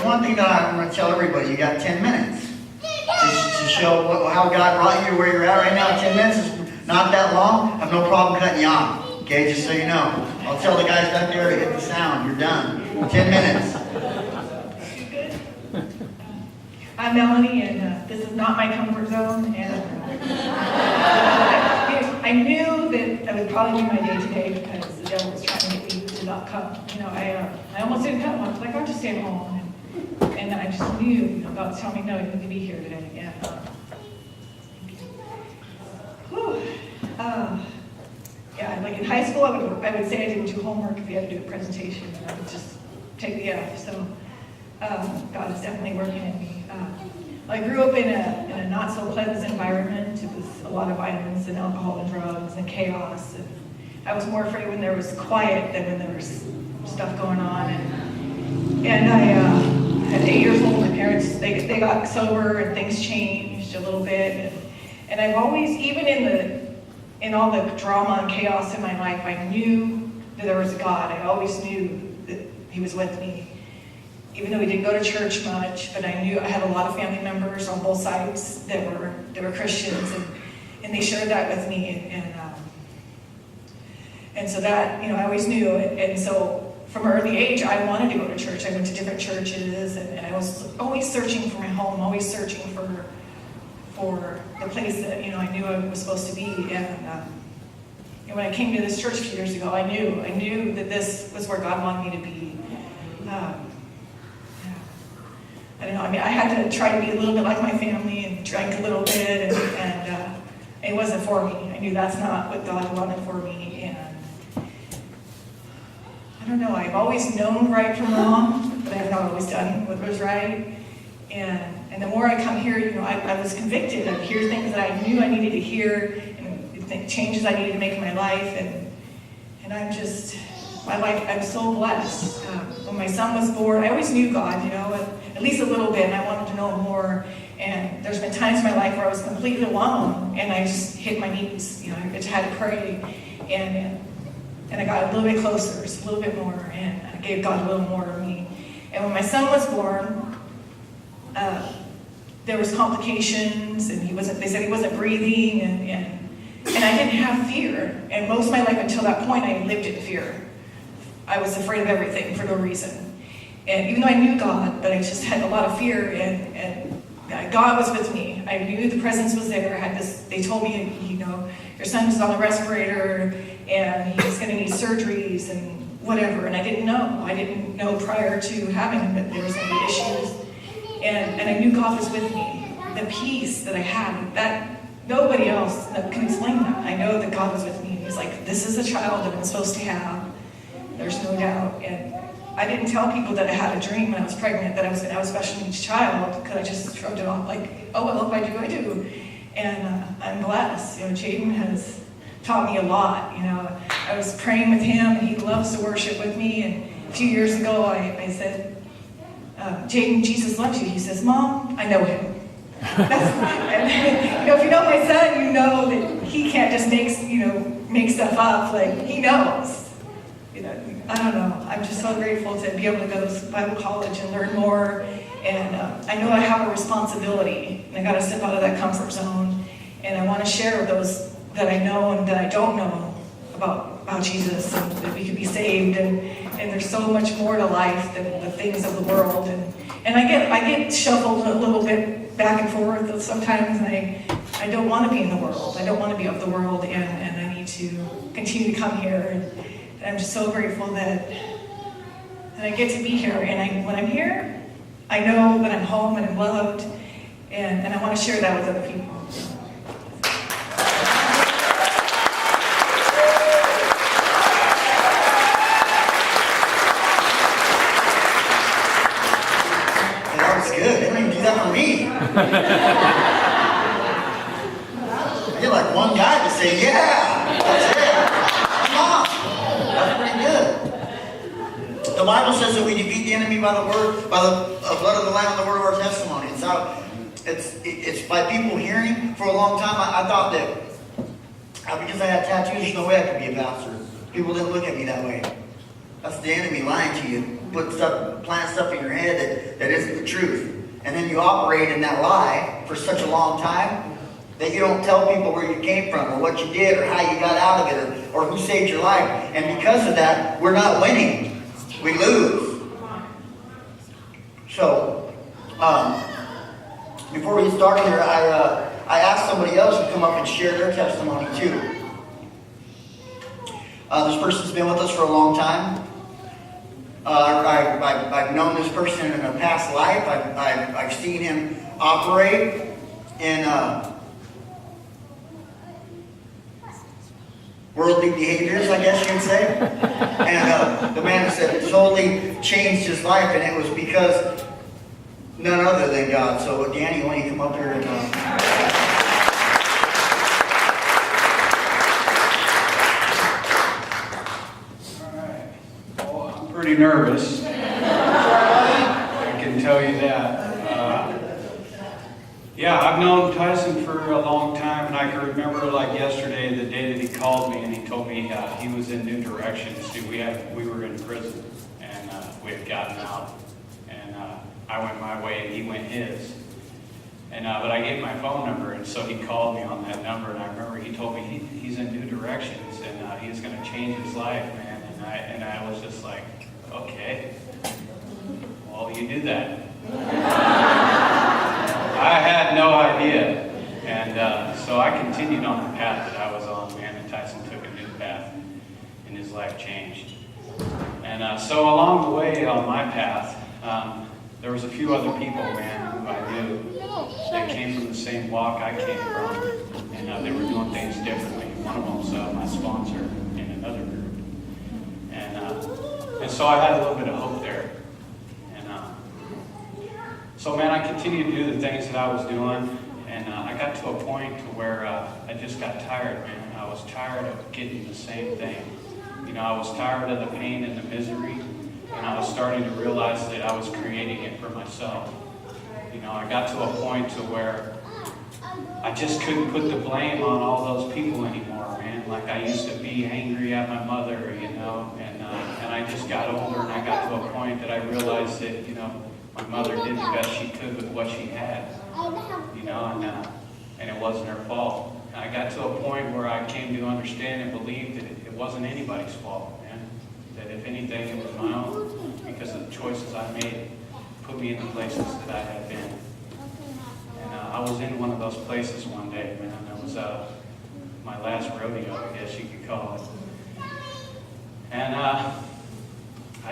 one thing that I'm going to tell everybody. You got 10 minutes to show how God brought you to where you're at right now. 10 minutes is not that long. I have no problem cutting you off. Okay, just so you know. I'll tell the guys back there to hit the sound. You're done. 10 minutes. I'm Melanie, and this is not my comfort zone. And I knew that that would probably be my day today because the devil was trying to get me to not come. I almost didn't come. I was like, I'll just stay home. And I just knew, God was telling me, no, you need to be here today. Yeah, like in high school, I would say I didn't do homework if we had to do a presentation, and I would just take the F. So God is definitely working in me. I grew up in a not so pleasant environment. It was a lot of violence and alcohol and drugs and chaos. And I was more afraid when there was quiet than when there was stuff going on. And I at 8 years old, my parents they got sober and things changed a little bit. And I've always, even in all the drama and chaos in my life, I knew that there was a God. I always knew that He was with me. Even though we didn't go to church much, but I knew I had a lot of family members on both sides that were Christians, and they shared that with me, and so that, I always knew it. And so from an early age, I wanted to go to church. I went to different churches, and I was always searching for my home, always searching for the place that I knew I was supposed to be. And when I came to this church a few years ago, I knew that this was where God wanted me to be. I don't know. I had to try to be a little bit like my family and drank a little bit, and it wasn't for me. I knew that's not what God wanted for me, and I don't know. I've always known right from wrong, but I have not always done what was right. And the more I come here, I was convicted. I'd hear things that I knew I needed to hear, and changes I needed to make in my life, and I'm just. I'm so blessed. When my son was born, I always knew God, at least a little bit, and I wanted to know more. And there's been times in my life where I was completely alone, and I just hit my knees. I just had to pray, and I got a little bit closer, just a little bit more, and I gave God a little more of me. And when my son was born, there was complications, and they said he wasn't breathing, and I didn't have fear. And most of my life until that point, I lived in fear. I was afraid of everything for no reason. And even though I knew God, but I just had a lot of fear, and God was with me. I knew the presence was there. They told me, your son's on a respirator, and he's going to need surgeries and whatever. And I didn't know. I didn't know prior to having him that there was going to be issues. And I knew God was with me. The peace that I had, that nobody else can explain that. I know that God was with me. He's like, this is a child that I'm supposed to have. There's no doubt. And I didn't tell people that I had a dream when I was pregnant that I was going to have a special needs child, because I just shrugged it off like, oh, well, if I do, I do. And I'm blessed. Jaden has taught me a lot. I was praying with him, and he loves to worship with me. And a few years ago, I said, Jaden, Jesus loves you. He says, Mom, I know him. And, if you know my son, you know that he can't just make stuff up. Like, he knows. I don't know. I'm just so grateful to be able to go to Bible college and learn more. And I know I have a responsibility, and I got to step out of that comfort zone. And I want to share with those that I know and that I don't know about Jesus, and that we can be saved. And there's so much more to life than the things of the world. And I get shuffled a little bit back and forth sometimes, and I don't want to be in the world. I don't want to be of the world, and I need to continue to come here. And I'm just so grateful that I get to be here. And when I'm here, I know that I'm home and I'm loved, and I want to share that with other people. That was good. They don't even do that for me. I get like one guy to say, yeah, that's it. That's pretty good. The Bible says that we defeat the enemy by the blood of the Lamb and the word of our testimony. It's by people hearing. For a long time, I thought that because I had tattoos, there's no way I could be a pastor. People didn't look at me that way. That's the enemy lying to you, put stuff plant stuff in your head that isn't the truth. And then you operate in that lie for such a long time that you don't tell people where you came from or what you did or how you got out of it or who saved your life. And because of that, we're not winning. We lose. So, before we get started here, I asked somebody else to come up and share their testimony too. This person's been with us for a long time. I've known this person in a past life. I've seen him operate in worldly behaviors, I guess you'd say. And the man said it totally changed his life, and it was because none other than God. So, Danny, why don't you come up here and... Pretty nervous. I can tell you that. Yeah, I've known Tyson for a long time, and I can remember like yesterday, the day that he called me and he told me he was in New Directions. See, we were in prison, and we had gotten out, and I went my way and he went his. And but I gave my phone number, and so he called me on that number, and I remember he told me he's in New Directions, and he's going to change his life, man. And I was just like, okay, well, you do that. I had no idea. And so I continued on the path that I was on, man, and Tyson took a new path, and his life changed. And so along the way on my path, there was a few other people, man, who I knew. They came from the same walk I came from, and they were doing things differently. One of them was my sponsor in another group. And so I had a little bit of hope there. And so, man, I continued to do the things that I was doing. And I got to a point to where I just got tired, man. I was tired of getting the same thing. You know, I was tired of the pain and the misery. And I was starting to realize that I was creating it for myself. You know, I got to a point to where I just couldn't put the blame on all those people anymore, man. Like I used to be angry at my mother, you know, and I just got older and I got to a point that I realized that, you know, my mother did the best she could with what she had, you know, and it wasn't her fault. And I got to a point where I came to understand and believe that it wasn't anybody's fault, man. That if anything, it was my own, because of the choices I made, put me in the places that I had been. And I was in one of those places one day, man. That was my last rodeo, I guess you could call it. And I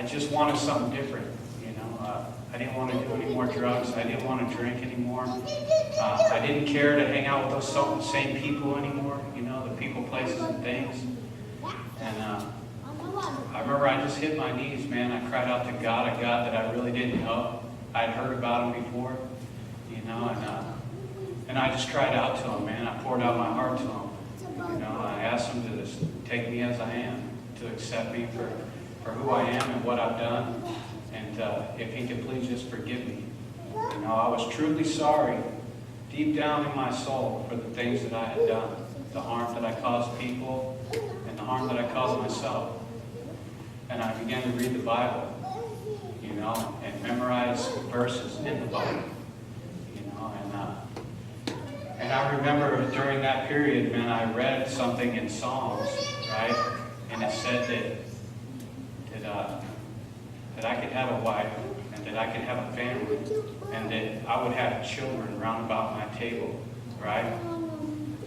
just wanted something different, you know. I didn't want to do any more drugs. I didn't want to drink anymore. I didn't care to hang out with those same people anymore, you know, the people, places, and things. And I remember I just hit my knees, man. I cried out to God, a God that I really didn't know. I'd heard about him before, you know, and I just cried out to him, man. I poured out my heart to him. You know, I asked him to just take me as I am, to accept me for who I am and what I've done, and if he could please just forgive me. You know, I was truly sorry, deep down in my soul, for the things that I had done, the harm that I caused people, and the harm that I caused myself. And I began to read the Bible, you know, and memorize verses in the Bible, you know, and I remember during that period, man, I read something in Psalms, right, and it said that I could have a wife, and that I could have a family, and that I would have children round about my table, right?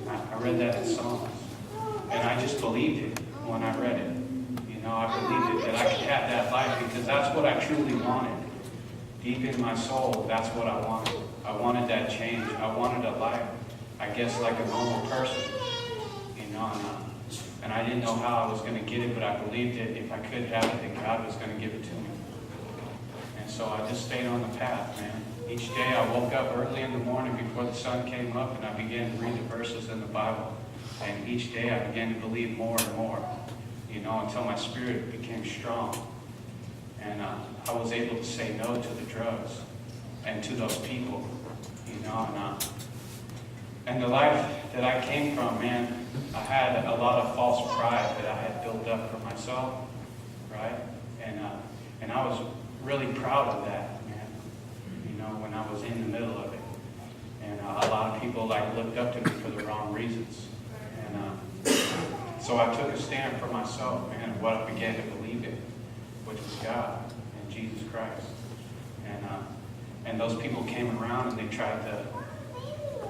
I read that in Psalms, and I just believed it when I read it. You know, I believed it, that I could have that life, because that's what I truly wanted. Deep in my soul, that's what I wanted. I wanted that change. I wanted a life, I guess, like a normal person, you know, and I didn't know how I was going to get it, but I believed that if I could have it, that God was going to give it to me. And so I just stayed on the path, man. Each day I woke up early in the morning before the sun came up, and I began to read the verses in the Bible. And each day I began to believe more and more, you know, until my spirit became strong. And I was able to say no to the drugs and to those people, you know, and the life that I came from, man, I had a lot of false pride that I had built up for myself, right? And I was really proud of that, man. You know, when I was in the middle of it. And a lot of people like looked up to me for the wrong reasons. And so I took a stand for myself, man, and what I began to believe in, which was God and Jesus Christ. And those people came around and they tried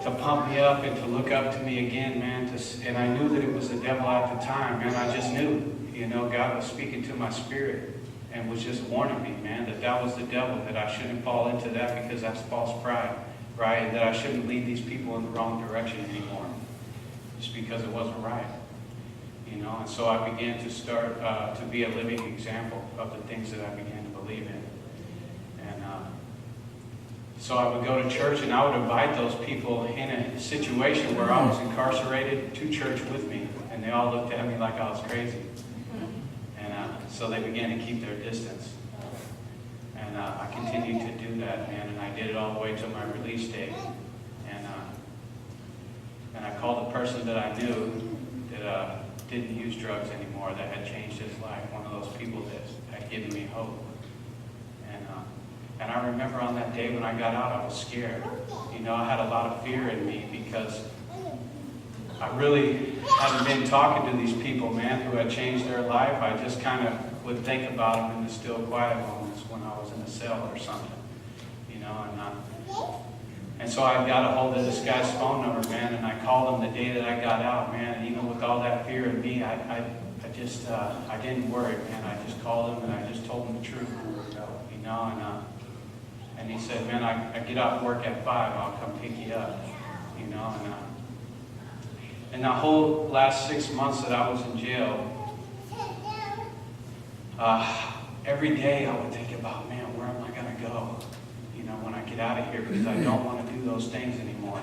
to pump me up and to look up to me again, man. And I knew that it was the devil at the time, man. I just knew, you know, God was speaking to my spirit and was just warning me, man, that that was the devil, that I shouldn't fall into that because that's false pride, right? And that I shouldn't lead these people in the wrong direction anymore just because it wasn't right, you know. And so I began to start to be a living example of the things that I began to believe in. So I would go to church and I would invite those people in a situation where I was incarcerated to church with me. And they all looked at me like I was crazy. And so they began to keep their distance. And I continued to do that, man. And I did it all the way to my release date. And I called the person that I knew that didn't use drugs anymore, that had changed his life. One of those people that had given me hope. And I remember on that day when I got out, I was scared. You know, I had a lot of fear in me because I really hadn't been talking to these people, man, who had changed their life. I just kind of would think about them in the still quiet moments when I was in a cell or something, you know. And so I got a hold of this guy's phone number, man, and I called him the day that I got out, man. And even with all that fear in me, I didn't worry, man. I just called him and I just told him the truth, you know. And he said, man, I get off work at 5, I'll come pick you up, you know. And the whole last 6 months that I was in jail, every day I would think about, man, where am I going to go, you know, when I get out of here, because I don't want to do those things anymore.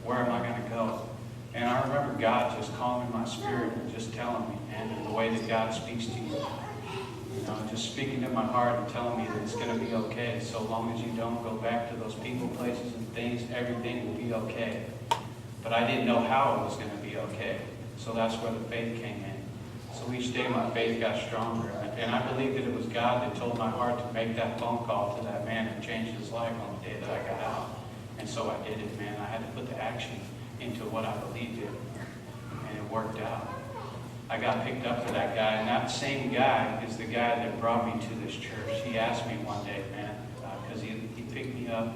Where am I going to go? And I remember God just calming my spirit and just telling me, man, the way that God speaks to you. You know, just speaking to my heart and telling me that it's going to be okay. So long as you don't go back to those people, places, and things, everything will be okay. But I didn't know how it was going to be okay. So that's where the faith came in. So each day my faith got stronger. And I believe that it was God that told my heart to make that phone call to that man and change his life on the day that I got out. And so I did it, man. I had to put the action into what I believed in. And it worked out. I got picked up for that guy, and that same guy is the guy that brought me to this church. He asked me one day, man, because he picked me up.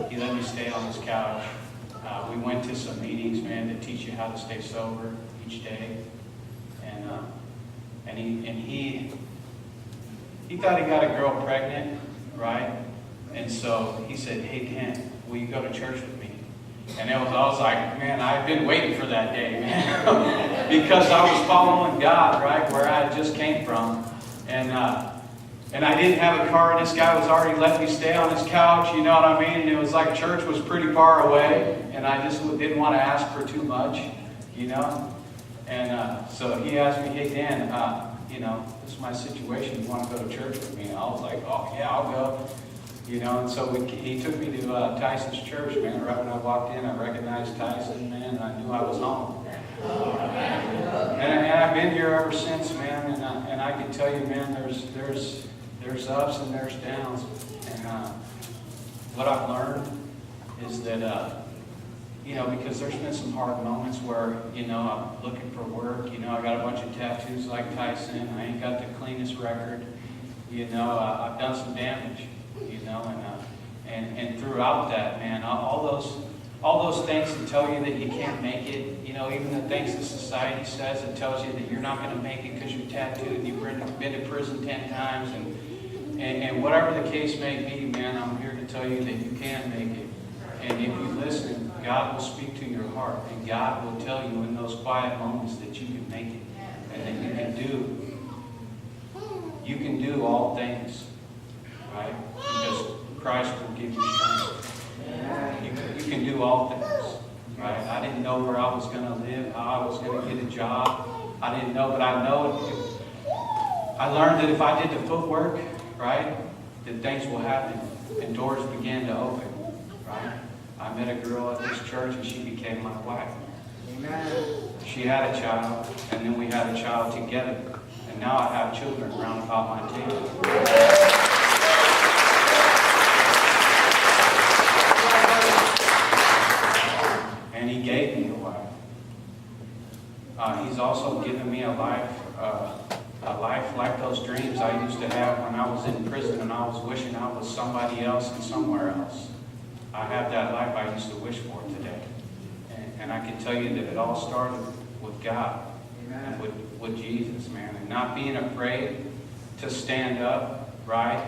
He let me stay on his couch. We went to some meetings, man, that teach you how to stay sober each day. And he thought he got a girl pregnant, right? And so he said, hey, Dan, will you go to church with me? And I was like, man, I've been waiting for that day, man. Because I was following God, right, where I just came from. And I didn't have a car, and this guy was already let me stay on his couch, you know what I mean? And it was like church was pretty far away, and I just didn't want to ask for too much, you know? And so he asked me, hey, Dan, you know, this is my situation. You want to go to church with me? And I was like, oh, yeah, I'll go. You know, and so he took me to Tyson's church, man. Right when I walked in, I recognized Tyson, man, and I knew I was home. And I've been here ever since, man. And I can tell you, man, there's ups and there's downs. And what I've learned is that, you know, because there's been some hard moments where, you know, I'm looking for work. You know, I got a bunch of tattoos like Tyson. I ain't got the cleanest record. You know, I've done some damage. You know, and throughout that, man, all those things that tell you that you can't make it, you know, even the things that society says that tells you that you're not going to make it because you're tattooed and you've been to prison 10 times, and whatever the case may be, man, I'm here to tell you that you can make it. And if you listen, God will speak to your heart, and God will tell you in those quiet moments that you can make it, and that you can do all things. Right? Because Christ will give you strength. You can do all things. Right? I didn't know where I was going to live, how I was going to get a job. I didn't know, but I know I learned that if I did the footwork, right, that things will happen and doors began to open. Right? I met a girl at this church and she became my wife. Amen. She had a child, and then we had a child together. And now I have children round about my table. He's also given me a life like those dreams I used to have when I was in prison and I was wishing I was somebody else and somewhere else. I have that life I used to wish for today. And I can tell you that it all started with God and with Jesus, man. And not being afraid to stand up, right?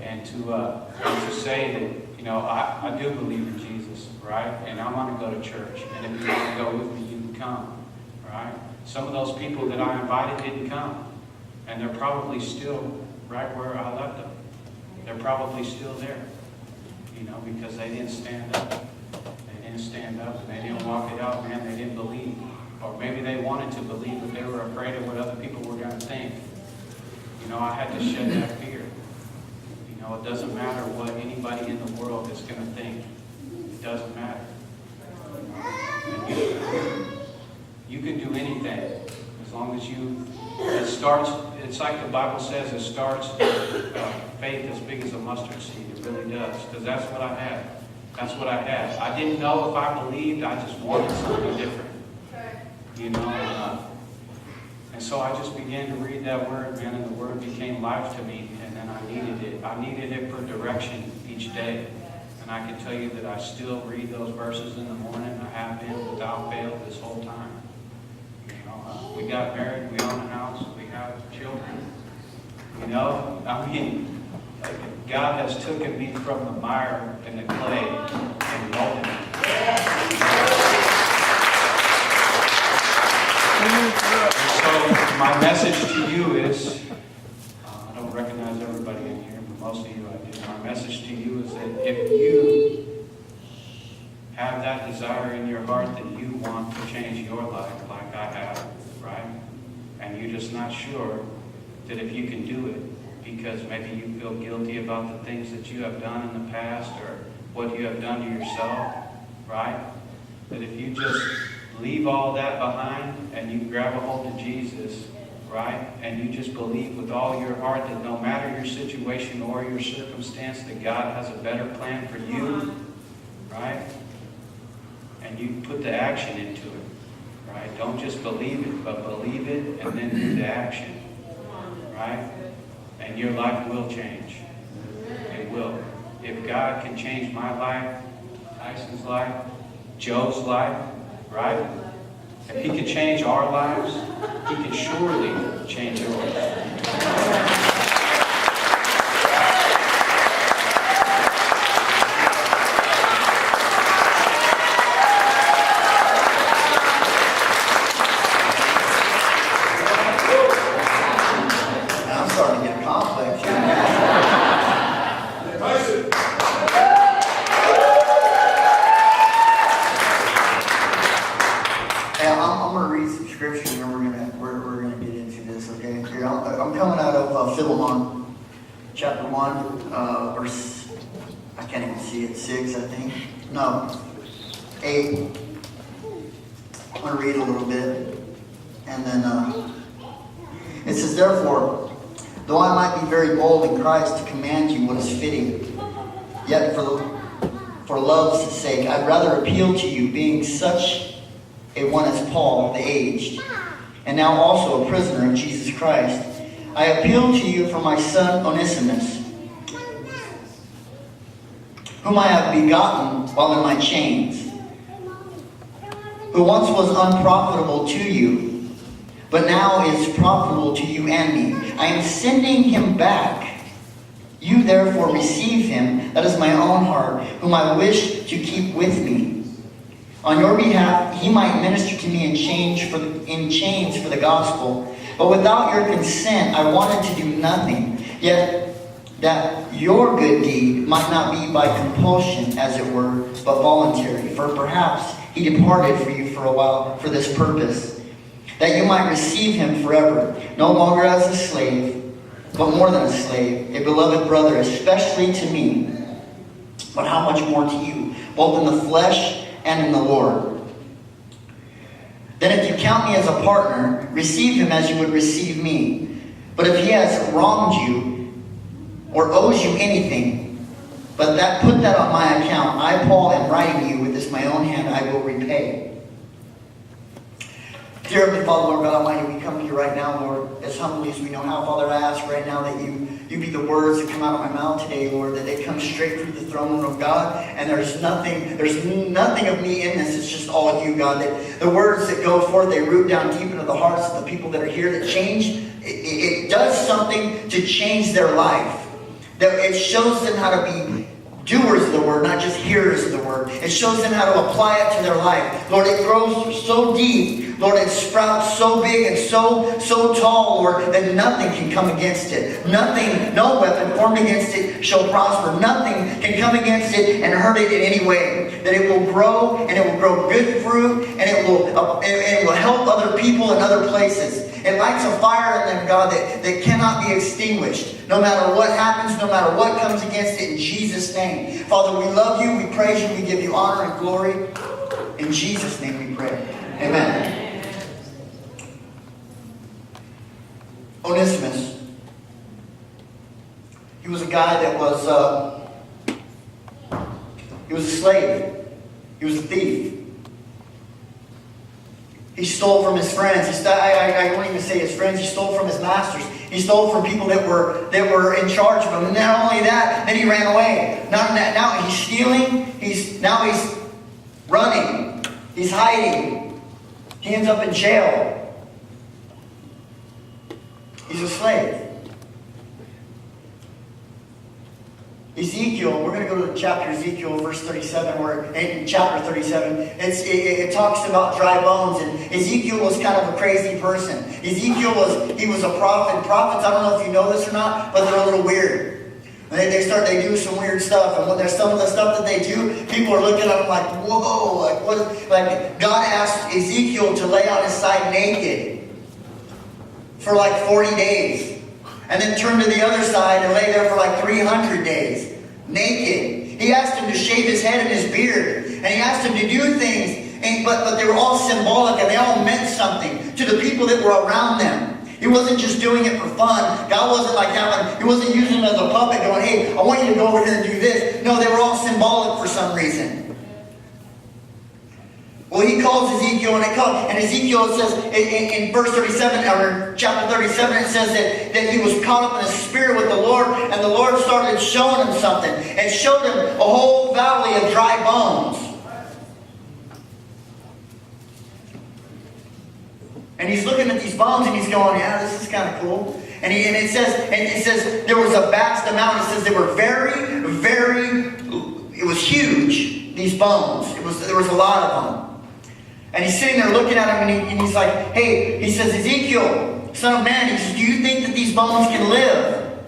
And to say that, I do believe in Jesus, right? And I want to go to church. And if you want to go with me, you can come, right? Some of those people that I invited didn't come. And they're probably still right where I left them. They're probably still there, because they didn't stand up. They didn't stand up and they didn't walk it out, man. They didn't believe. Or maybe they wanted to believe, but they were afraid of what other people were going to think. I had to shed that fear. It doesn't matter what anybody in the world is going to think. It doesn't matter. And you can do anything as long as it starts, it's like the Bible says, it starts with faith as big as a mustard seed. It really does. Because that's what I had. That's what I had. I didn't know if I believed. I just wanted something different. And so I just began to read that word, man, and the word became life to me. And then I needed it. I needed it for direction each day. And I can tell you that I still read those verses in the morning. I have been without fail this whole time. We got married, we own a house, we have children. God has taken me from the mire and the clay and molded me. So my message to you is, I don't recognize everybody in here, but most of you I do. My message to you is that if you have that desire in your heart that you want to change your life like I have, right? And you're just not sure that if you can do it because maybe you feel guilty about the things that you have done in the past or what you have done to yourself, right? That if you just leave all that behind and you grab a hold of Jesus, right? And you just believe with all your heart that no matter your situation or your circumstance, that God has a better plan for you, right? And you put the action into it. Right? Don't just believe it, but believe it and then do the action. Right? And your life will change. It will. If God can change my life, Tyson's life, Joe's life, right? If He can change our lives, He can surely change yours. I'm starting to get a complex here. Hey, I'm going to read some scripture and we're going to get into this, okay? Here, I'm coming out of Philemon, chapter 1, verse, I can't even see it, 6, I think. No, 8. I'm going to read a little bit. And then it says, therefore, though I might be very bold in Christ to command you what is fitting, yet for love's sake, I'd rather appeal to you, being such a one as Paul, the aged, and now also a prisoner of Jesus Christ. I appeal to you for my son Onesimus, whom I have begotten while in my chains, who once was unprofitable to you, but now is profitable to you and me. I am sending him back. You therefore receive him, that is my own heart, whom I wish to keep with me. On your behalf, he might minister to me in chains for the gospel. But without your consent, I wanted to do nothing. Yet that your good deed might not be by compulsion, as it were, but voluntary. For perhaps he departed for you for a while for this purpose, that you might receive him forever, no longer as a slave, but more than a slave, a beloved brother, especially to me, but how much more to you, both in the flesh and in the Lord. Then if you count me as a partner, receive him as you would receive me. But if he has wronged you, or owes you anything, put that on my account. I, Paul, am writing you with this my own hand, I will repay. Dear Heavenly Father, Lord God Almighty, we come to you right now, Lord, as humbly as we know how. Father, I ask right now that you be the words that come out of my mouth today, Lord, that they come straight through the throne room of God, and there's nothing of me in this. It's just all you, God. That the words that go forth, they root down deep into the hearts of the people that are here, that change. It does something to change their life. That it shows them how to be doers of the word, not just hearers of the word. It shows them how to apply it to their life. Lord, it grows so deep. Lord, it sprouts so big and so tall, Lord, that nothing can come against it. Nothing, no weapon formed against it shall prosper. Nothing can come against it and hurt it in any way. That it will grow, and it will grow good fruit, and it will help other people in other places. It lights a fire in them, God, that cannot be extinguished. No matter what happens, no matter what comes against it, in Jesus' name. Father, we love you, we praise you, we give you honor and glory. In Jesus' name we pray. Amen. Onesimus. He was a guy that was, he was a slave. He was a thief. He stole from his friends. I won't even say his friends. He stole from his masters. He stole from people that were in charge of him. And not only that, then he ran away. Now he's stealing. Now he's running. He's hiding. He ends up in jail. He's a slave. Ezekiel, we're going to go to chapter Ezekiel, verse 37, where in chapter 37, it talks about dry bones, and Ezekiel was kind of a crazy person. Ezekiel was a prophet. Prophets, I don't know if you know this or not, but they're a little weird. They do some weird stuff, and when there's some of the stuff that they do, people are looking at them like, whoa, like what? Like God asked Ezekiel to lay on his side naked for like 40 days. And then turn to the other side and lay there for like 300 days. Naked. He asked him to shave his head and his beard. And he asked him to do things. But they were all symbolic, and they all meant something to the people that were around them. He wasn't just doing it for fun. God wasn't like having, he wasn't using them as a puppet going, hey, I want you to go over here and do this. No, they were all symbolic for some reason. Well, he calls Ezekiel, and Ezekiel, it says in verse 37, or chapter 37, it says that he was caught up in a spirit with the Lord, and the Lord started showing him something. It showed him a whole valley of dry bones. And he's looking at these bones, and he's going, yeah, this is kind of cool. And it says there was a vast amount. It says they were very, very, it was huge, these bones. There was a lot of them. And he's sitting there looking at him, and he's like, hey, he says, Ezekiel, son of man, he says, do you think that these bones can live?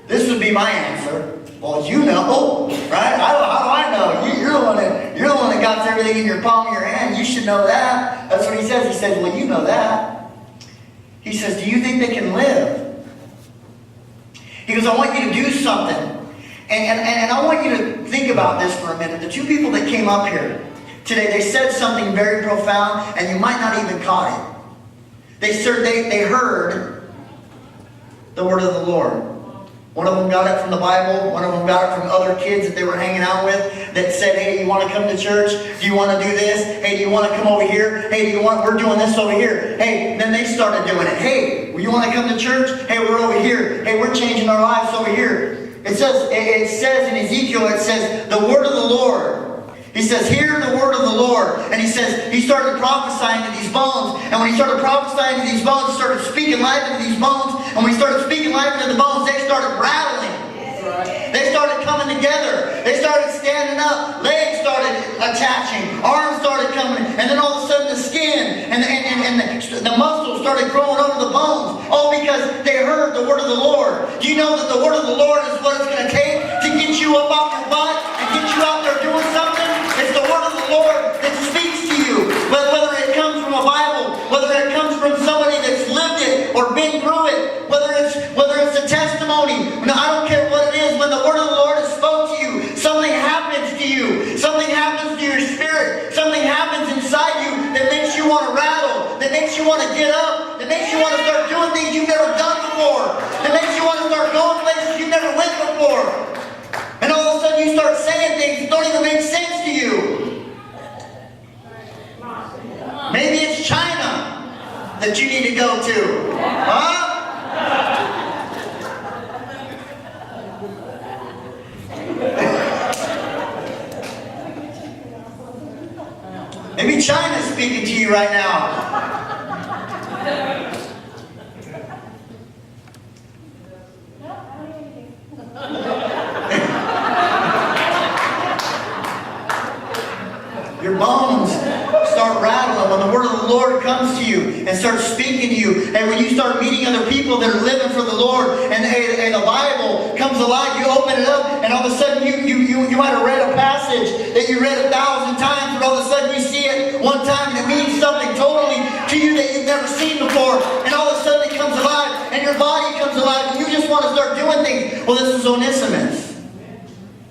This would be my answer. Well, you know, right? How do I know? You're the one that got everything in your palm of your hand. You should know that. That's what he says. He says, well, you know that. He says, do you think they can live? He goes, I want you to do something. And I want you to think about this for a minute. The two people that came up here today, they said something very profound, and you might not even caught it. They heard the word of the Lord. One of them got it from the Bible. One of them got it from other kids that they were hanging out with that said, hey, you want to come to church? Do you want to do this? Hey, do you want to come over here? Hey, we're doing this over here. Hey, and then they started doing it. Hey, you want to come to church? Hey, we're over here. Hey, we're changing our lives over here. It says in Ezekiel, it says, the word of the Lord. He says, hear the word of the Lord. And he says, he started prophesying to these bones. And when he started prophesying to these bones, he started speaking life into these bones. And when he started speaking life into the bones, they started rattling. They started coming together. They started standing up. Legs started attaching. Arms started coming. And then all of a sudden the skin and the muscles started growing over the bones. All because they heard the word of the Lord. Do you know that the word of the Lord is what it's going to take to get you up off your butt and get you out there doing something? It's the word of the Lord that speaks to you. Whether it comes from a Bible, whether it comes from somebody that's lived it or been through it, whether it's a testimony. No, I don't care what it is. When the word of the Lord has spoke to you, something happens to you. Something happens to your spirit. Something happens inside you that makes you want to rattle, that makes you want to get up, that makes you want to start doing things you've never done before, that makes you want to start going places you've never went before. And all of a sudden you start saying things that don't even make sense to you. Maybe it's that you need to go to? Huh? Maybe China's speaking to you right now. Your bones start rattling when the word of the Lord comes to you and starts speaking to you. And when you start meeting other people that are living for the Lord and the Bible comes alive, you open it up and all of a sudden you might have read a passage that you read 1,000 times, but all of a sudden you see it one time and it means something totally to you that you've never seen before. And all of a sudden it comes alive and your body comes alive and you just want to start doing things. Well, this is Onesimus.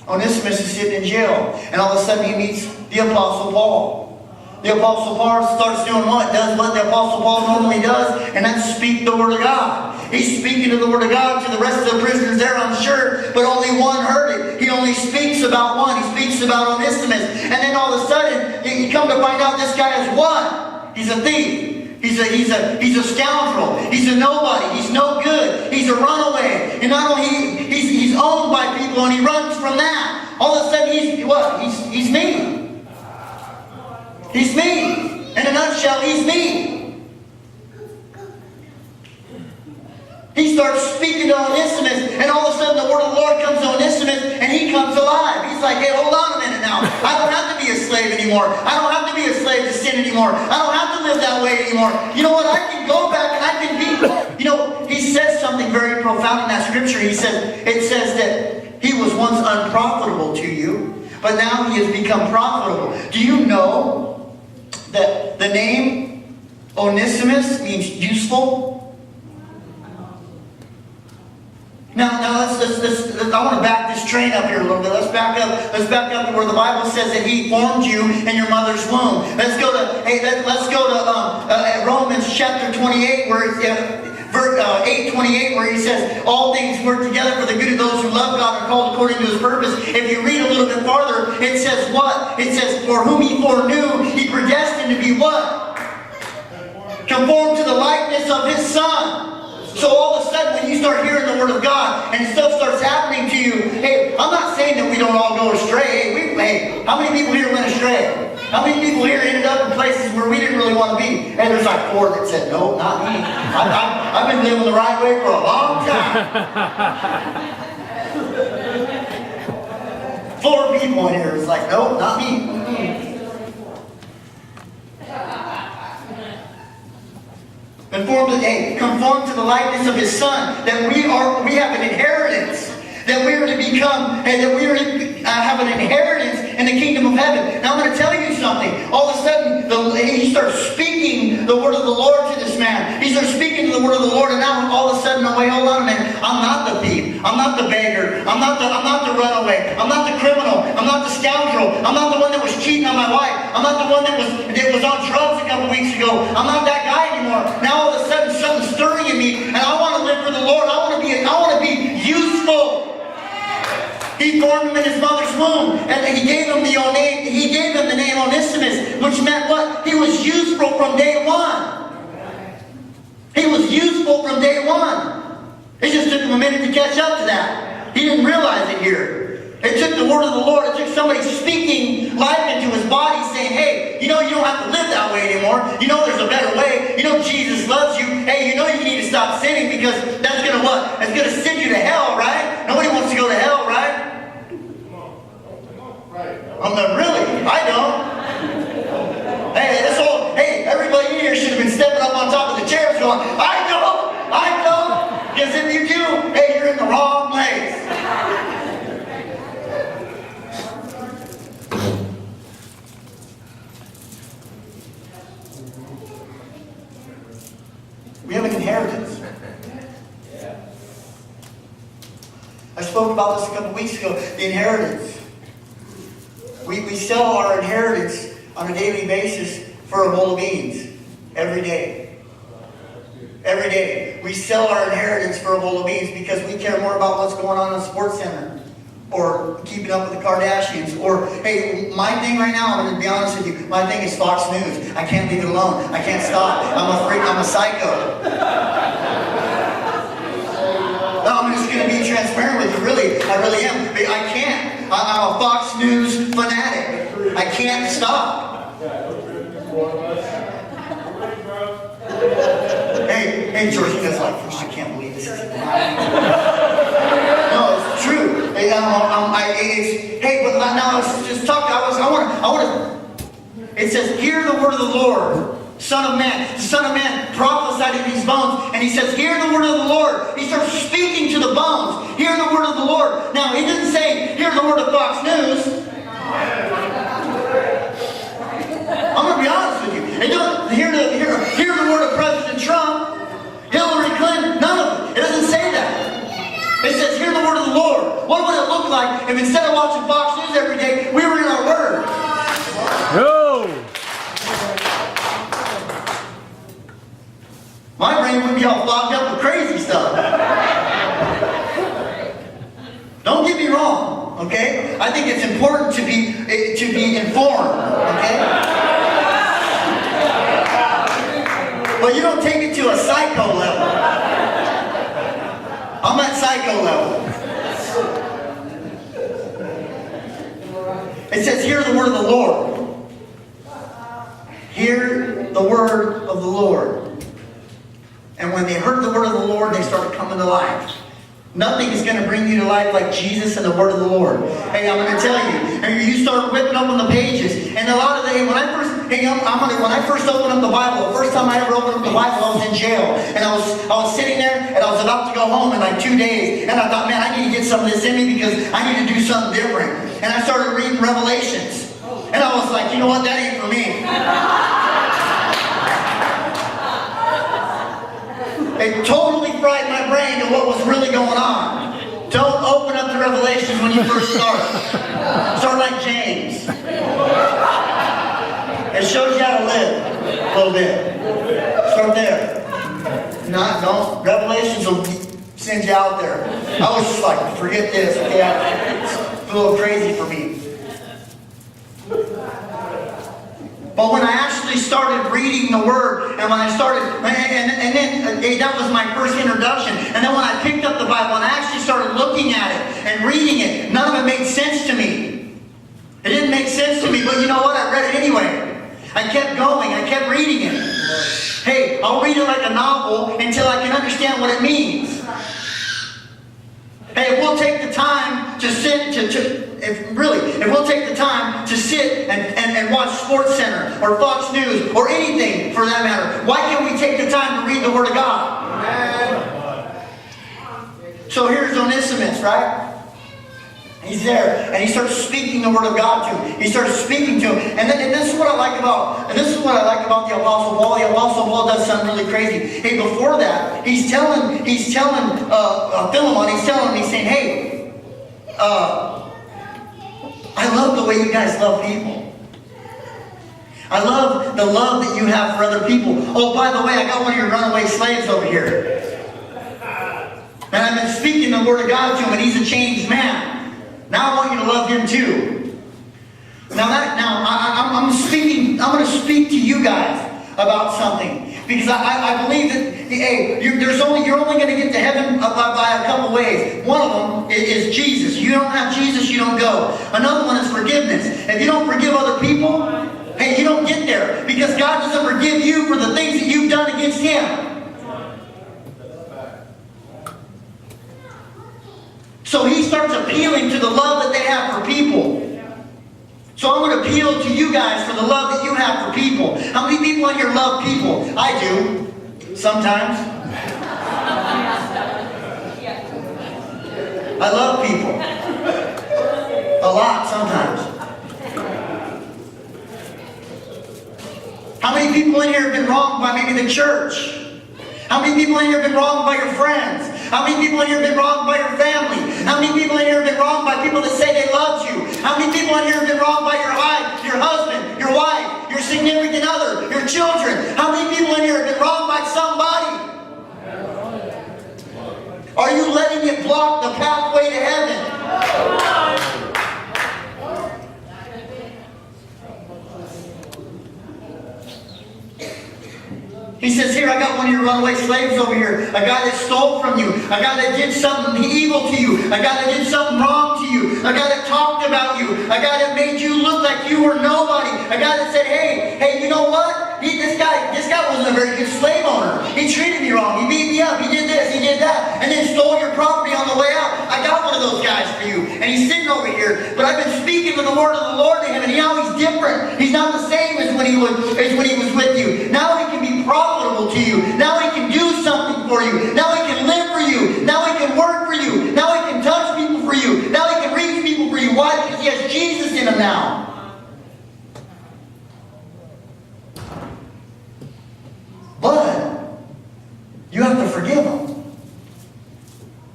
Onesimus is sitting in jail, and all of a sudden he meets the Apostle Paul. The Apostle Paul starts doing what? Does what the Apostle Paul normally does, and that's speak the Word of God. He's speaking to the Word of God to the rest of the prisoners there, I'm sure, but only one heard it. He only speaks about one. He speaks about Onesimus. And then all of a sudden, you come to find out this guy is what? He's a thief. He's a scoundrel. He's a nobody. He's no good. He's a runaway. And not only he's owned by people and he runs from that. All of a sudden he's what? He's me. He's me. In a nutshell, he's me. He starts speaking to Onesimus, and all of a sudden the word of the Lord comes to Onesimus, and he comes alive. He's like, hey, hold on a minute now. I don't have to be a slave anymore. I don't have to be a slave to sin anymore. I don't have to live that way anymore. You know what? I can go back and I can be... You know, he says something very profound in that scripture. It says that he was once unprofitable to you, but now he has become profitable. Do you know that the name Onesimus means useful? Now let's I want to back this train up here a little bit. Let's back up to where the Bible says that He formed you in your mother's womb. Let's go to Romans chapter 28, where it's 8:28, where He says, all things work together for the good of those who love God and are called according to His purpose. If you read a little bit farther, it says what? It says, for whom He foreknew, He predestined to be what? Conformed to the likeness of His Son. So all of a sudden, when you start hearing the Word of God and stuff starts happening to you, hey, I'm not saying that we don't all go astray. Hey, how many people here went astray? How many people here ended up in places where we didn't really want to be? And there's like 4 that said, no, not me. I've been living the right way for a long time. 4 people in here is like, no, not me. Conform to the likeness of His Son, that we have an inheritance, that we are to become, and that we are to have an inheritance in the kingdom of heaven. Now I'm going to tell you something. All of a sudden, he starts speaking the word of the Lord to this man. He starts speaking to the word of the Lord, and now all of a sudden, no, wait, hold on a minute. I'm not the thief. I'm not the beggar. I'm not the runaway. I'm not the criminal. I'm not the scoundrel. I'm not the one that was cheating on my wife. I'm not the one that was on drugs a couple weeks ago. I'm not that guy anymore. Now all of a sudden, something's stirring in me, and I want to live for the Lord. I want to be useful. He formed him in his mother's womb, and he gave him the name Onesimus, which meant what? He was useful from day one. He was useful from day one. It just took him a minute to catch up to that. He didn't realize it here. It took the word of the Lord. It took somebody speaking life into his body, saying, hey, you know you don't have to live that way anymore. You know there's a better way. You know Jesus loves you. Hey, you know you need to stop sinning, because that's going to what? It's going to send you to hell, right? Nobody wants to go to hell, right? I'm not really. I don't. Hey, everybody in here should have been stepping up on top of the chairs going, I don't. Because if you do, hey, you're in the wrong place. We have an inheritance. I spoke about this a couple weeks ago, the inheritance. We sell our inheritance on a daily basis for a bowl of beans. Every day. Every day. We sell our inheritance for a bowl of beans because we care more about what's going on in the sports center. or keeping up with the Kardashians, or, hey, my thing right now, I'm going to be honest with you, my thing is Fox News. I can't leave it alone. I can't stop. I'm a freak. I'm a psycho. No, I'm just going to be transparent with you. Really, I really am. I can't. I'm a Fox News fanatic. I can't stop. Hey, Georgina's like, oh, I can't believe this is no, it's true. Hey, but now I was just talking. I want to. It says, "Hear the word of the Lord, Son of Man." The Son of Man prophesied to these bones, and he says, "Hear the word of the Lord." He starts speaking to the bones. Hear the word of the Lord. Now, he didn't say, "Hear the word of Fox News." I'm going to be honest with you. It doesn't hear the word of President Trump, Hillary Clinton, none of it. It doesn't say that. It says, "Hear the word of the Lord." What would it look like if instead of watching Fox News every day, we were in our word? No. My brain would be all fogged up with crazy stuff. Don't get me wrong, okay? I think it's important to be informed, okay? But you don't take it to a psycho level. I'm at psycho level. It says, "Hear the word of the Lord." Hear the word of the Lord. And when they heard the word of the Lord, they started coming to life. Nothing is going to bring you to life like Jesus and the word of the Lord. Hey, I'm going to tell you. And you start whipping up on the pages. And a lot of when I first opened up the Bible, the first time I ever opened up the Bible, I was in jail. And I was sitting there, and I was about to go home in like 2 days. And I thought, man, I need to get some of this in me because I need to do something different. And I started reading Revelations. And I was like, you know what, that ain't for me. It totally fried my brain to what was really going on. Don't open up the Revelations when you first start. Start like James. It shows you how to live a little bit. Start there. Don't. Revelations will send you out there. I was just like, forget this. Okay, it's a little crazy for me. But when I actually started reading the Word, and when I started, and then that was my first introduction. And then when I picked up the Bible and I actually started looking at it and reading it, none of it made sense to me. It didn't make sense to me, but you know what? I read it anyway. I kept going. I kept reading it. Hey, I'll read it like a novel until I can understand what it means. Hey, if we'll take the time to sit, if we'll take the time to sit and watch Sports Center or Fox News or anything for that matter, why can't we take the time to read the Word of God? Amen. So here's Onesimus, right? He's there, and he starts speaking the Word of God to him. He starts speaking to him, and this is what I like about the Apostle Paul. The Apostle Paul does something really crazy. Hey, before that, he's telling Philemon, he's saying, hey, I love the way you guys love people. I love the love that you have for other people. Oh, by the way, I got one of your runaway slaves over here. And I've been speaking the Word of God to him, and he's a changed man. Now I want you to love him too. I'm going to speak to you guys about something. Because I believe that, hey, you're only going to get to heaven by a couple ways. One of them is Jesus. You don't have Jesus, you don't go. Another one is forgiveness. If you don't forgive other people, hey, you don't get there. Because God doesn't forgive you for the things that you've done against Him. So He starts appealing to the love that they have for people. So I'm going to appeal to you guys for the love that you have for people. How many people in here love people? I do. Sometimes. I love people. A lot sometimes. How many people in here have been wronged by maybe the church? How many people in here have been wronged by your friends? How many people in here have been wronged by your family? How many people in here have been wronged by people that say they loved you? How many people in here have been wronged by your husband, your wife, your significant other, your children? How many people in here have been wronged by somebody? Are you letting it block the pathway to heaven? He says, here, I got one of your runaway slaves over here. A guy that stole from you. A guy that did something evil to you. A guy that did something wrong to you. A guy that talked about you. A guy that made you look like you were nobody. A guy that said, hey, you know what? This guy wasn't a very good slave owner. He treated me wrong. He beat me up. He did this. He did that. And then stole your property on the way out. I got one of those guys for you. And he's sitting over here. But I've been speaking with the word of the Lord to him. And now he's different. He's not the same as when he was with you. Now he can be profitable to you. Now he can do something for you. Now he can live for you. Now he can work for you. Now he can touch people for you. Now he can reach people for you. Why? Because he has Jesus in him now. But you have to forgive them.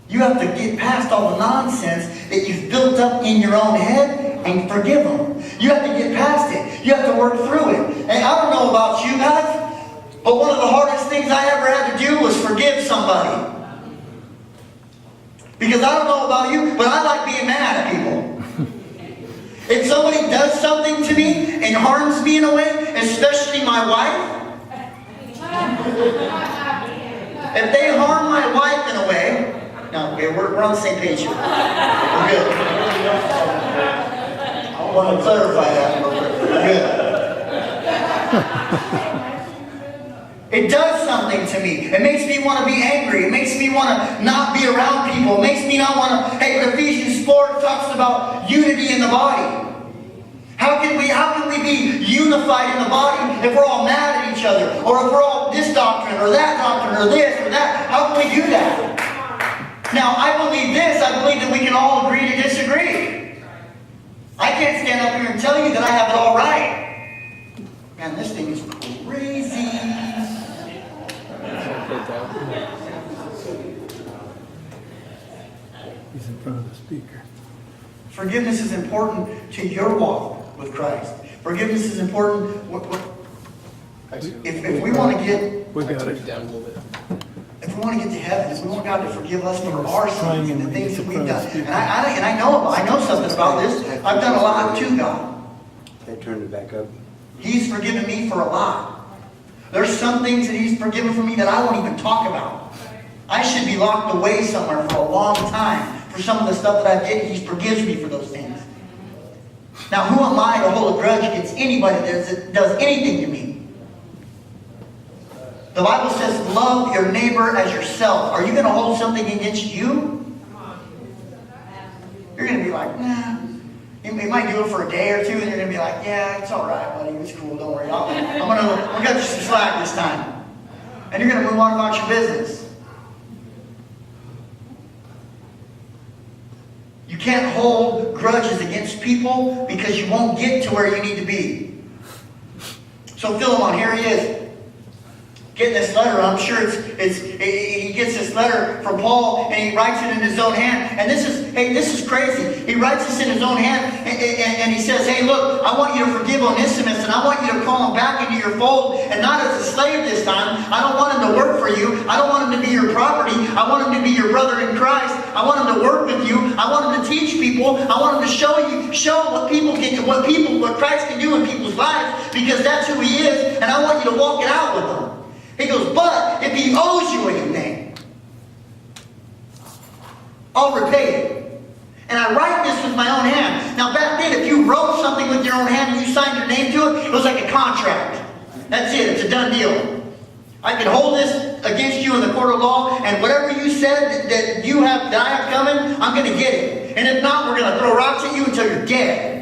You have to get past all the nonsense that you've built up in your own head and forgive them. You have to get past it. You have to work through it. And I don't know about you guys, but one of the hardest things I ever had to do was forgive somebody. Because I don't know about you, but I like being mad at people. If somebody does something to me and harms me in a way, especially my wife, if they harm my wife in a way, no, okay, we're on the same page here. We're good. I want to clarify that, but we're good. It does something to me. It makes me want to be angry. It makes me want to not be around people. It makes me not want to... Hey, but Ephesians 4 talks about unity in the body. How can we be unified in the body if we're all mad at each other? Or if we're all this doctrine or that doctrine or this or that? How can we do that? Now, I believe this. I believe that we can all agree to disagree. I can't stand up here and tell you that I have it all right. Man, this thing is crazy. He's in front of the speaker. Forgiveness is important to your walk with Christ. Forgiveness is important. If we want to get, We got it. if we want to get to heaven, if we want God to forgive us for our sins and the things that we've done, and I know something about this. I've done a lot to God. They turned it back up. He's forgiven me for a lot. There's some things that He's forgiven for me that I won't even talk about. I should be locked away somewhere for a long time for some of the stuff that I did. He forgives me for those things. Now, who am I to hold a grudge against anybody that does anything to me? The Bible says, love your neighbor as yourself. Are you going to hold something against you? You're going to be like, nah. You might do it for a day or two, and you're going to be like, yeah, it's all right, buddy. It's cool. Don't worry. we're going to some slack this time. And you're going to move on about your business. You can't hold grudges against people because you won't get to where you need to be. So Philemon, here he is, getting this letter. I'm sure he gets this letter from Paul, and he writes it in his own hand. And this is crazy. He writes this in his own hand, and he says, hey, look, I want you to forgive Onesimus, and I want you to call him back into your fold, and not as a slave this time. I don't want him to work for you. I don't want him to be your property. I want him to be your brother in Christ. I want him to work with you. I want him to teach people. I want him to show what Christ can do in people's lives, because that's who he is, and I want you to walk it out with him. He goes, but if he owes you anything, I'll repay it. And I write this with my own hand. Now back then, if you wrote something with your own hand and you signed your name to it, it was like a contract. That's it. It's a done deal. I can hold this against you in the court of law, and whatever you said that I have coming, I'm going to get it. And if not, we're going to throw rocks at you until you're dead.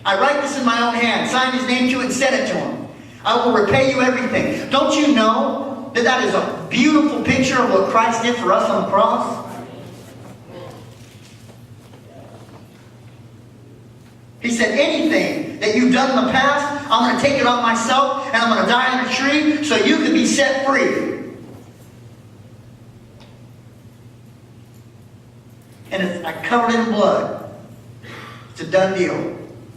I write this in my own hand, sign his name to it, and send it to him. I will repay you everything. Don't you know that that is a beautiful picture of what Christ did for us on the cross? He said, anything that you've done in the past, I'm going to take it on myself, and I'm going to die on a tree so you can be set free. And I covered it in blood. It's a done deal.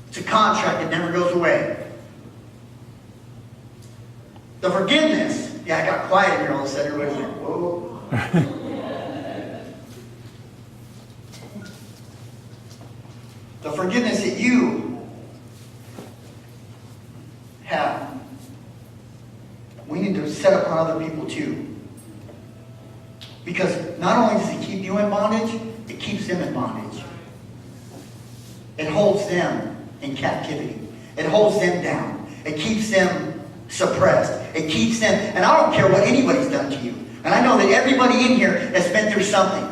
It's a contract that never goes away. The forgiveness. Yeah, I got quiet here all of a sudden. Everybody's like, whoa. The forgiveness that you have, we need to set upon other people too. Because not only does it keep you in bondage, it keeps them in bondage. It holds them in captivity. It holds them down. It keeps them suppressed. It keeps them, and I don't care what anybody's done to you. And I know that everybody in here has been through something.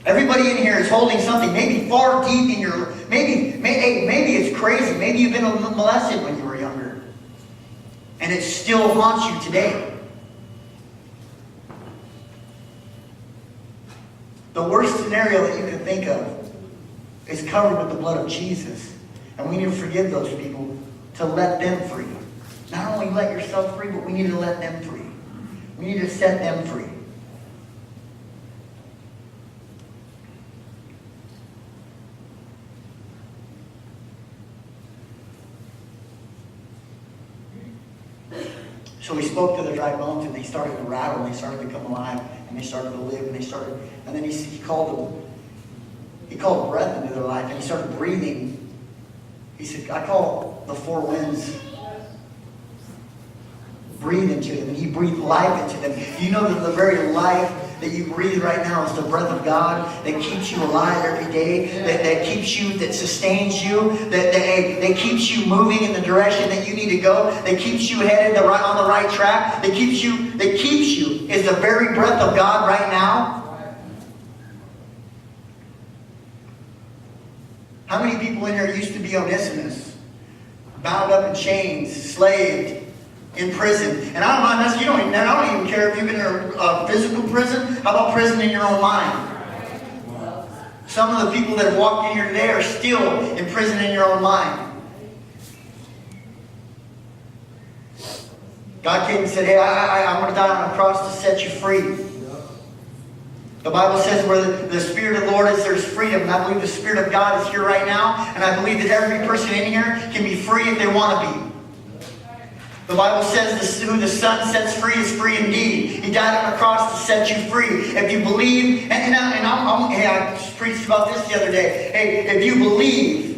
Everybody in here is holding something, maybe far deep in your, maybe it's crazy. Maybe you've been molested when you were younger. And it still haunts you today. The worst scenario that you can think of is covered with the blood of Jesus. And we need to forgive those people to let them free. Not only let yourself free, but we need to let them free. We need to set them free. So he spoke to the dry bones, and they started to rattle, and they started to come alive, and they started to live, and then he called breath into their life, and he started breathing. He said, I call the four winds, breathe into them, and he breathed life into them. You know that the very life that you breathe right now is the breath of God that keeps you alive every day, that keeps you, that sustains you, that keeps you moving in the direction that you need to go, that keeps you headed on the right track, that keeps you is the very breath of God right now. How many people in here used to be Onesimus, bound up in chains, slaved, in prison? And I don't even care if you've been in a physical prison. How about prison in your own mind? Some of the people that have walked in here today are still in prison in your own mind. God came and said, hey, I'm going to die on a cross to set you free. The Bible says where the Spirit of the Lord is, there's freedom. And I believe the Spirit of God is here right now. And I believe that every person in here can be free if they want to be. The Bible says who the Son sets free is free indeed. He died on the cross to set you free. If you believe, I just preached about this the other day. Hey, if you believe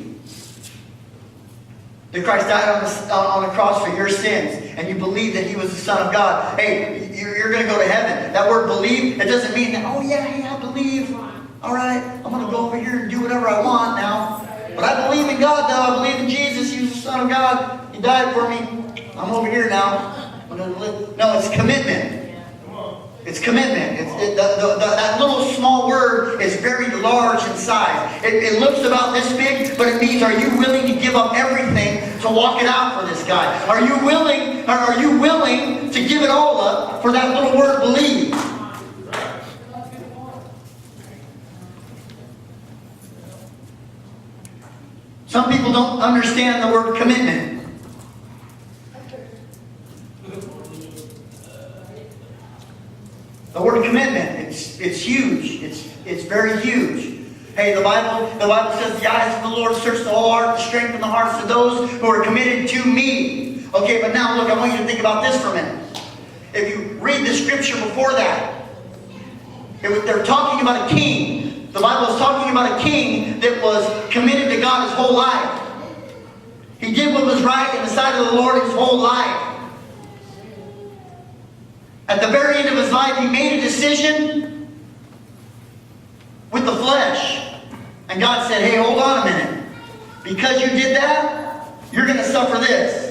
that Christ died on the cross for your sins, and you believe that He was the Son of God, hey, you're going to go to heaven. That word believe, it doesn't mean that, oh yeah, I believe. All right, I'm going to go over here and do whatever I want now. But I believe in God now. I believe in Jesus. He was the Son of God. He died for me. I'm over here now. No, it's commitment. It's commitment. That little small word is very large in size. It looks about this big, but it means, are you willing to give up everything to walk it out for this guy? Are you willing to give it all up for that little word believe? Some people don't understand the word commitment. The word commitment, it's huge. It's very huge. Hey, the Bible says the eyes of the Lord search the whole heart, the strength in the hearts of those who are committed to me. Okay, but now look, I want you to think about this for a minute. If you read the scripture before that, they're talking about a king. The Bible is talking about a king that was committed to God his whole life. He did what was right in the sight of the Lord his whole life. At the very end of his life, he made a decision with the flesh. And God said, hey, hold on a minute. Because you did that, you're going to suffer this.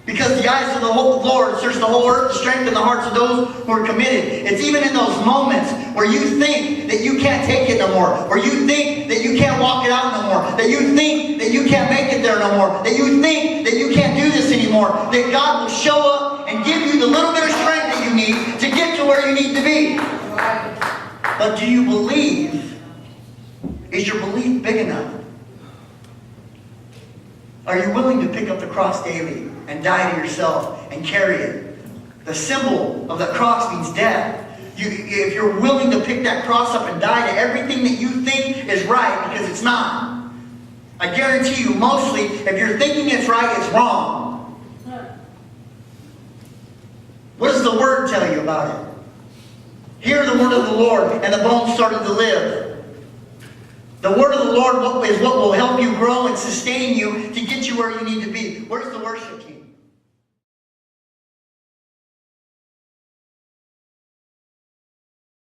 Because the eyes of the Lord search the whole earth, the strength in the hearts of those who are committed. It's even in those moments where you think that you can't take it no more, where you think that you can't walk it out no more, that you think that you can't make it there no more, that you think that you can't do this anymore, that God will show up and give you the little bit of strength that you need to get to where you need to be. But do you believe? Is your belief big enough? Are you willing to pick up the cross daily and die to yourself and carry it? The symbol of the cross means death. If you're willing to pick that cross up and die to everything that you think is right, because it's not. I guarantee you, mostly, if you're thinking it's right, it's wrong. What does the Word tell you about it? Hear the word of the Lord, and the bones started to live. The word of the Lord is what will help you grow and sustain you to get you where you need to be. Where's the worship team?